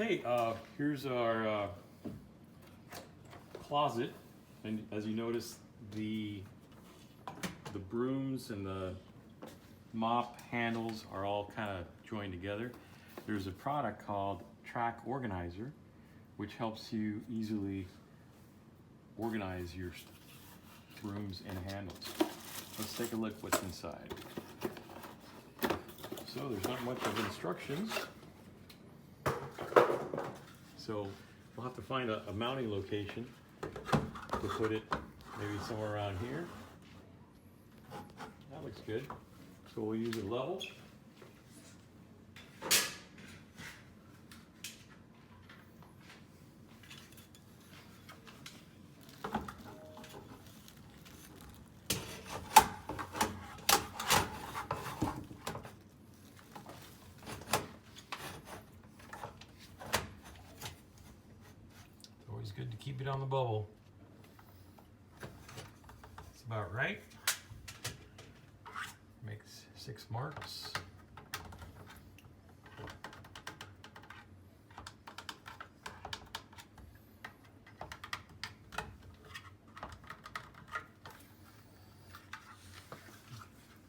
Okay, here's our closet, and as you notice, the brooms and the mop handles are all kind of joined together. There's a product called Track Organizer, which helps you easily organize your brooms and handles. Let's take a look what's inside. So there's not much of instructions. So we'll have to find a mounting location to put it, maybe somewhere around here. That looks good. So we'll use a level. Always good to keep it on the bubble. That's about right. Makes 6 marks.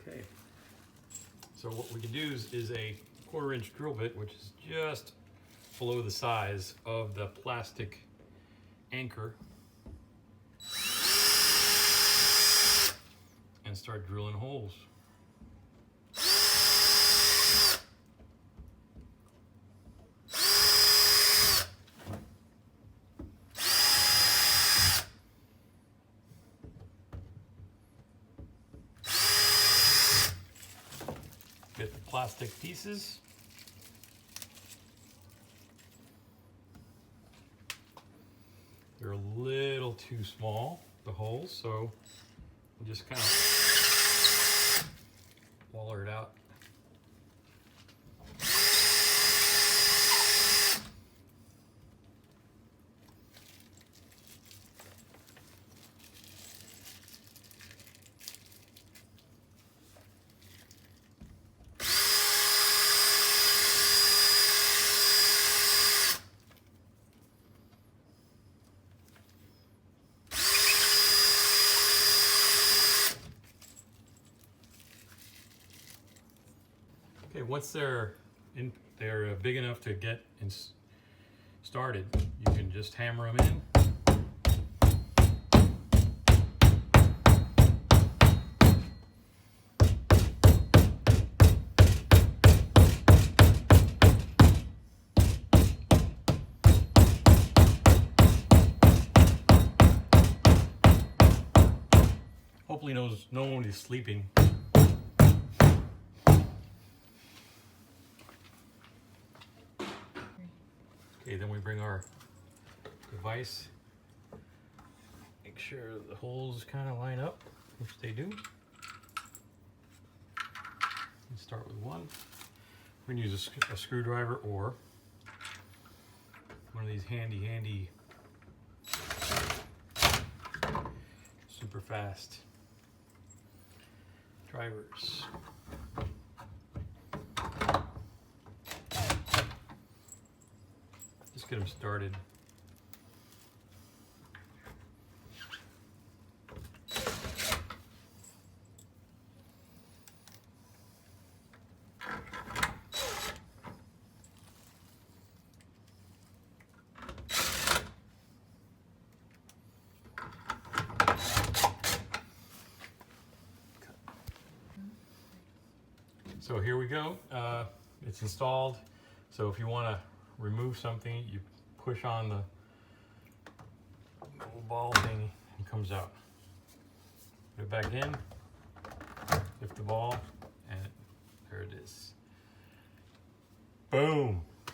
Okay. So what we can do is a 1/4-inch drill bit, which is just below the size of the plastic anchor, and start drilling holes. Get the plastic pieces. They're a little too small, the holes, so we'll just kind of waller it out. Okay, once they're big enough to get started, you can just hammer them in. Hopefully no one is sleeping. Okay, then we bring our device, make sure the holes kind of line up, which they do. Let's start with one. We're going to use a screwdriver or one of these handy super fast drivers. Just get them started. So here we go. It's installed. So if you want to remove something, you push on the little ball thing and it comes out. Put it back in, lift the ball, and there it is. Boom!